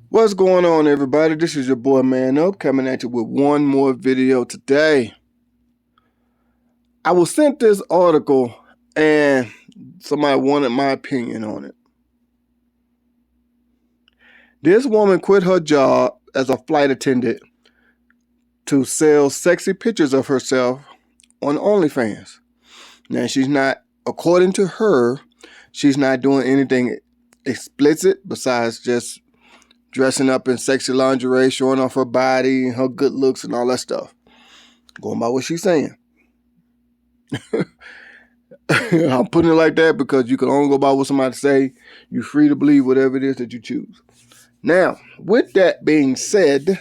What's going on, everybody? This is your boy Man Up coming at you with one more video today. I was sent this article and somebody wanted my opinion on it. This woman quit her job as a flight attendant to sell sexy pictures of herself on OnlyFans. Now, she's not, according to her, she's not doing anything explicit besides just dressing up in sexy lingerie, showing off her body and her good looks and all that stuff. Going by what she's saying. I'm putting it like that because you can only go by what somebody say. You're free to believe whatever it is that you choose. Now, with that being said,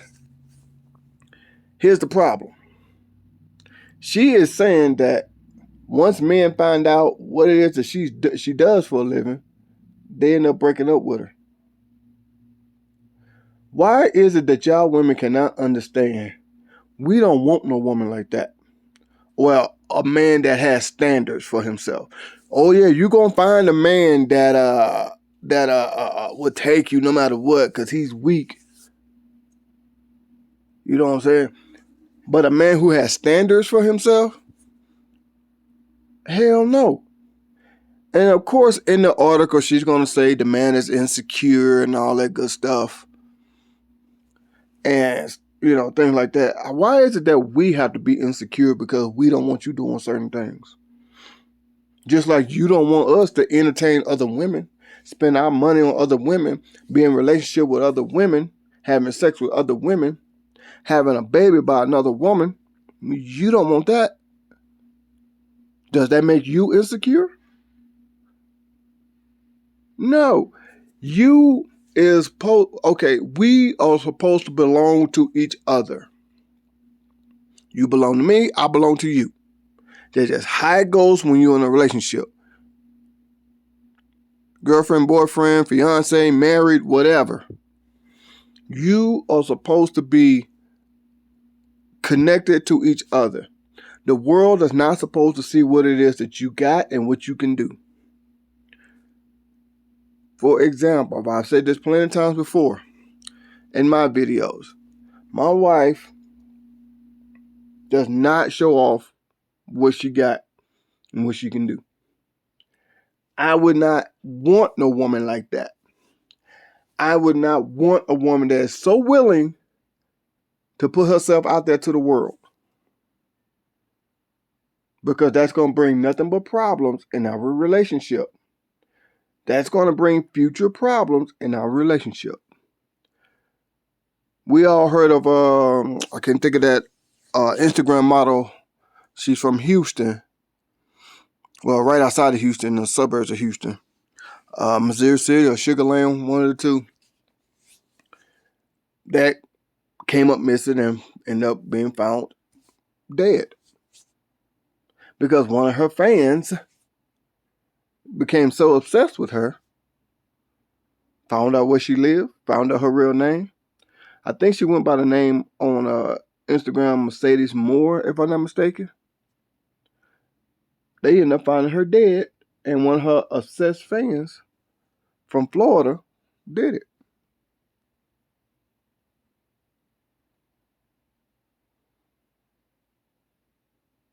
here's the problem. She is saying that once men find out what it is that she does for a living, they end up breaking up with her. Why is it that y'all women cannot understand? We don't want no woman like that. Well, a man that has standards for himself. Oh yeah, you're gonna find a man that will take you no matter what because he's weak. You know what I'm saying? But a man who has standards for himself, hell no. And of course, in the article, she's gonna say the man is insecure and all that good stuff, and things like that. Why is it that we have to be insecure because we don't want you doing certain things? Just like you don't want us to entertain other women, spend our money on other women, be in a relationship with other women, having sex with other women, having a baby by another woman. You don't want that. Does that make you insecure? No. We are supposed to belong to each other. You belong to me, I belong to you. That's just how it goes when you're in a relationship. Girlfriend, boyfriend, fiance, married, whatever. You are supposed to be connected to each other. The world is not supposed to see what it is that you got and what you can do. For example, I've said this plenty of times before in my videos. My wife does not show off what she got and what she can do. I would not want no woman like that. I would not want a woman that is so willing to put herself out there to the world. Because that's going to bring nothing but problems in our relationship. That's going to bring future problems in our relationship. We all heard of, I can't think of that Instagram model. She's from Houston. Well, right outside of Houston, in the suburbs of Houston. Missouri City or Sugar Land, one of the two. That came up missing and ended up being found dead. Because one of her fans became so obsessed with her, found out where she lived, found out her real name. I think she went by the name on Instagram Mercedes Moore, if I'm not mistaken. They ended up finding her dead, and one of her obsessed fans from Florida did it.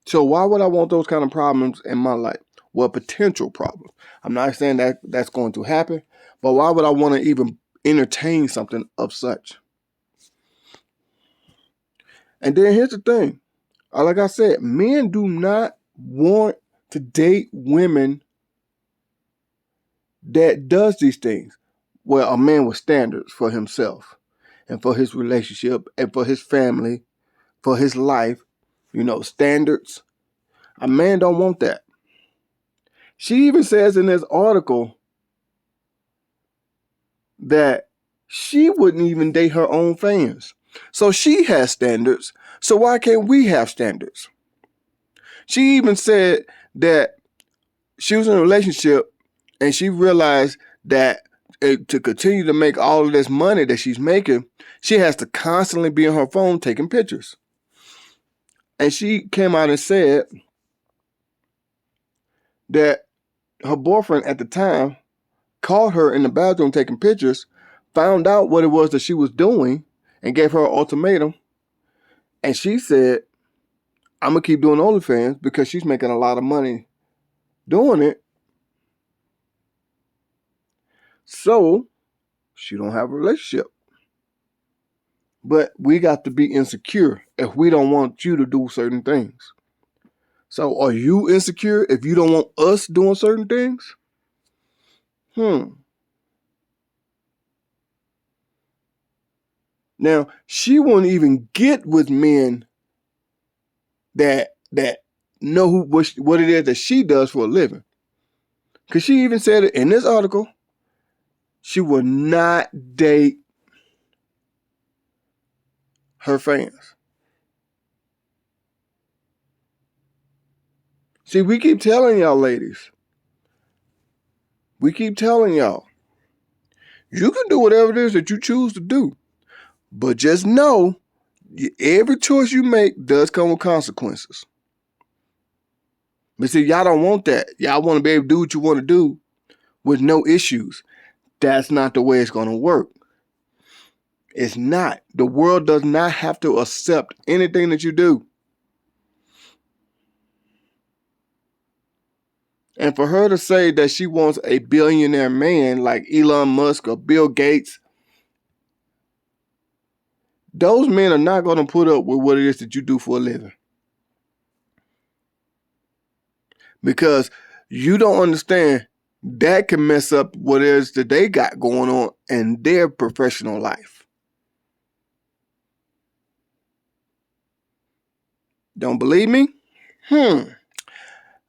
So why would I want those kind of problems in my life? Well, potential problems. I'm not saying that that's going to happen, but why would I want to even entertain something of such? And then here's the thing. Like I said, men do not want to date women that does these things. Well, a man with standards for himself and for his relationship and for his family, for his life, standards. A man don't want that. She even says in this article that she wouldn't even date her own fans. So she has standards. So why can't we have standards? She even said that she was in a relationship and she realized that to continue to make all of this money that she's making, she has to constantly be on her phone taking pictures. And she came out and said that her boyfriend at the time caught her in the bathroom taking pictures, found out what it was that she was doing and gave her an ultimatum. And she said, I'm going to keep doing OnlyFans because she's making a lot of money doing it. So she don't have a relationship. But we got to be insecure if we don't want you to do certain things. So are you insecure if you don't want us doing certain things? Now, she won't even get with men that know what it is that she does for a living. Because she even said it in this article, she will not date her fans. See, we keep telling y'all ladies, we keep telling y'all, you can do whatever it is that you choose to do. But just know, every choice you make does come with consequences. But see, y'all don't want that. Y'all want to be able to do what you want to do with no issues. That's not the way it's going to work. It's not. The world does not have to accept anything that you do. And for her to say that she wants a billionaire man like Elon Musk or Bill Gates, those men are not going to put up with what it is that you do for a living. Because you don't understand, that can mess up what it is that they got going on in their professional life. Don't believe me?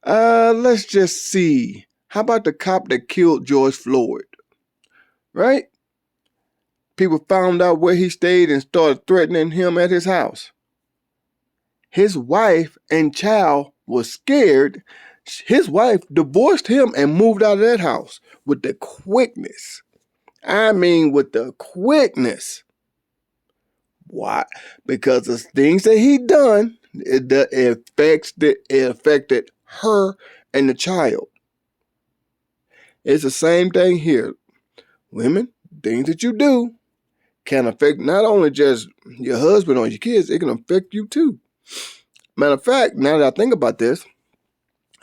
Let's just see. How about the cop that killed George Floyd? Right? People found out where he stayed and started threatening him at his house. His wife and child was scared. His wife divorced him and moved out of that house with the quickness. I mean, with the quickness. Why? Because the things that he done, it affected her and the child. It's the same thing here. Women, things that you do can affect not only just your husband or your kids, it can affect you too. Matter of fact, now that I think about this,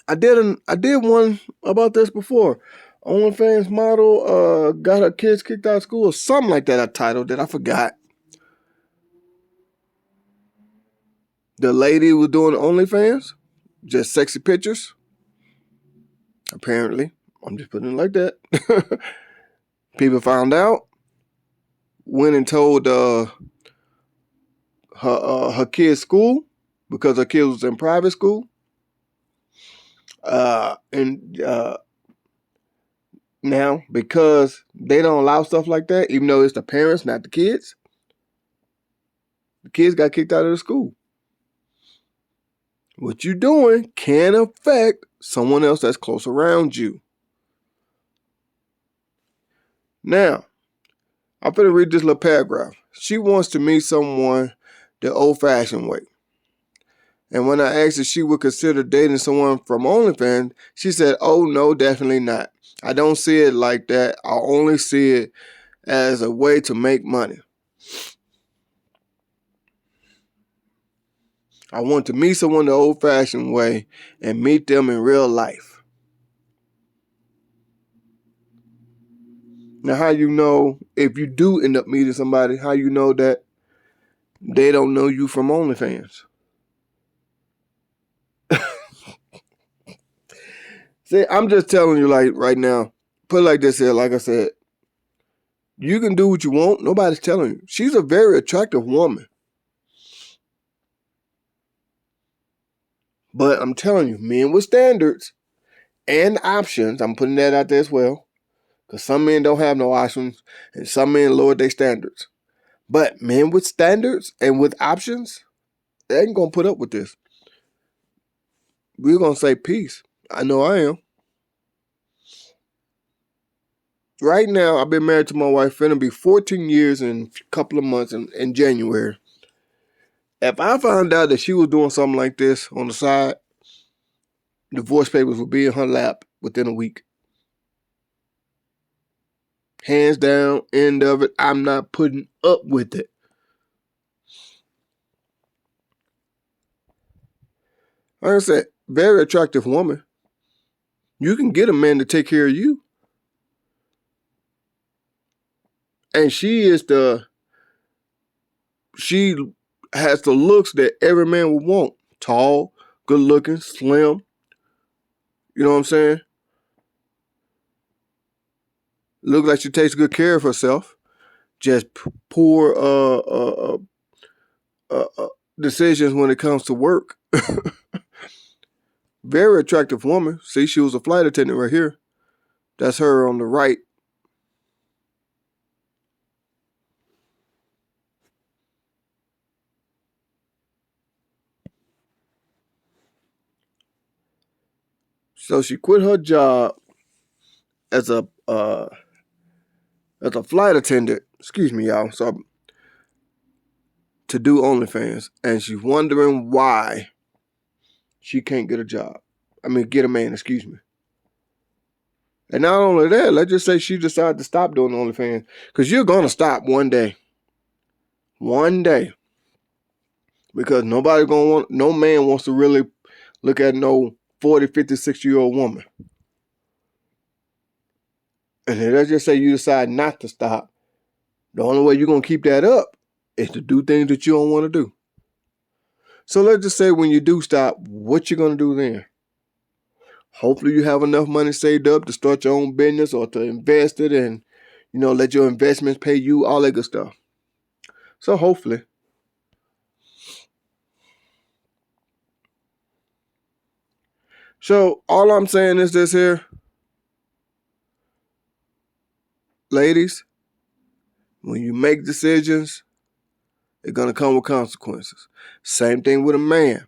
I did one about this before. OnlyFans model got her kids kicked out of school or something like that. I titled it. I forgot. The lady was doing OnlyFans, just sexy pictures. Apparently, I'm just putting it like that. People found out, went and told her kid's school because her kid was in private school. Now, because they don't allow stuff like that, even though it's the parents, not the kids got kicked out of the school. What you're doing can affect someone else that's close around you. Now, I'm going to read this little paragraph. She wants to meet someone the old-fashioned way. And when I asked if she would consider dating someone from OnlyFans, she said, oh, no, definitely not. I don't see it like that. I only see it as a way to make money. I want to meet someone the old-fashioned way and meet them in real life. Now, how you know, if you do end up meeting somebody, how you know that they don't know you from OnlyFans? See, I'm just telling you, like, right now, put it like this here, like I said, you can do what you want. Nobody's telling you. She's a very attractive woman. But I'm telling you, men with standards and options, I'm putting that out there as well, because some men don't have no options and some men lower their standards. But men with standards and with options, they ain't going to put up with this. We're going to say peace. I know I am. Right now, I've been married to my wife. It'll be 14 years in a couple of months in January. If I found out that she was doing something like this on the side, divorce papers would be in her lap within a week. Hands down, end of it. I'm not putting up with it. Like I said, very attractive woman. You can get a man to take care of you. And she has the looks that every man would want. Tall, good looking, slim. You know what I'm saying? Looks like she takes good care of herself. Just poor decisions when it comes to work. Very attractive woman. See, she was a flight attendant right here. That's her on the right. So she quit her job as a flight attendant. Excuse me, y'all. So to do OnlyFans, and she's wondering why she can't get a job. Get a man. Excuse me. And not only that, let's just say she decided to stop doing OnlyFans, because you're gonna stop one day. One day. Because no man wants to really look at no 40, 50, 60-year-old woman. And then let's just say you decide not to stop. The only way you're going to keep that up is to do things that you don't want to do. So let's just say when you do stop, what you going to do then? Hopefully you have enough money saved up to start your own business or to invest it and, let your investments pay you, all that good stuff. So hopefully. So all I'm saying is this here. Ladies, when you make decisions, it's going to come with consequences. Same thing with a man.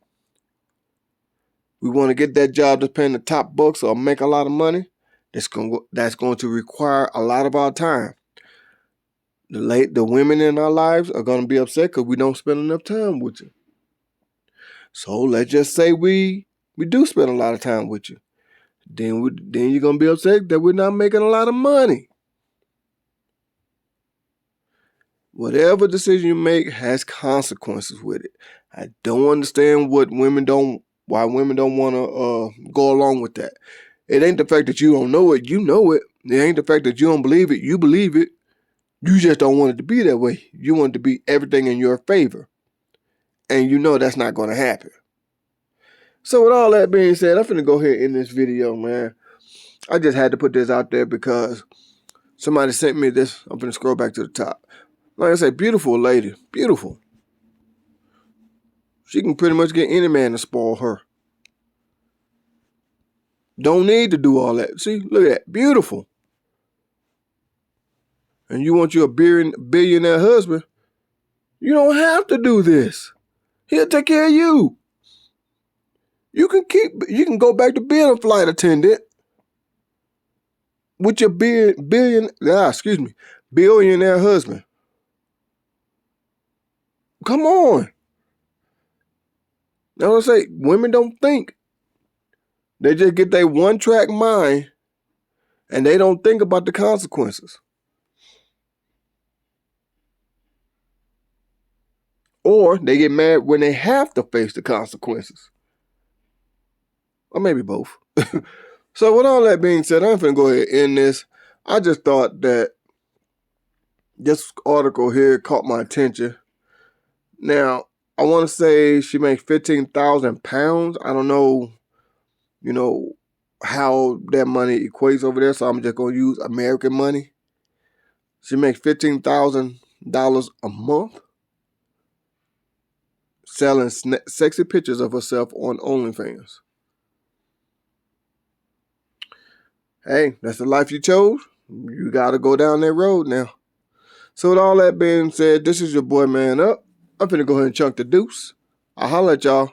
We want to get that job that's paying the top bucks or make a lot of money. That's going to require a lot of our time. The women in our lives are going to be upset because we don't spend enough time with you. So let's just say we do spend a lot of time with you. Then you're going to be upset that we're not making a lot of money. Whatever decision you make has consequences with it. I don't understand why women don't want to go along with that. It ain't the fact that you don't know it, you know it. It ain't the fact that you don't believe it, you believe it. You just don't want it to be that way. You want it to be everything in your favor. And you know that's not going to happen. So with all that being said, I'm finna go ahead and end this video, man. I just had to put this out there because somebody sent me this. I'm finna scroll back to the top. Like I said, beautiful lady. Beautiful. She can pretty much get any man to spoil her. Don't need to do all that. See, look at that. Beautiful. And you want your billionaire husband, you don't have to do this. He'll take care of you. You can go back to being a flight attendant with your billionaire husband. Come on. That's what I say. Women don't think. They just get their one-track mind and they don't think about the consequences. Or they get mad when they have to face the consequences. Or maybe both. So with all that being said, I'm finna go ahead and end this. I just thought that this article here caught my attention. Now, I want to say she makes 15,000 pounds. I don't know, how that money equates over there, so I'm just going to use American money. She makes $15,000 a month selling sexy pictures of herself on OnlyFans. Hey, that's the life you chose. You got to go down that road now. So with all that being said, this is your boy Man Up. I'm finna go ahead and chunk the deuce. I'll holler at y'all.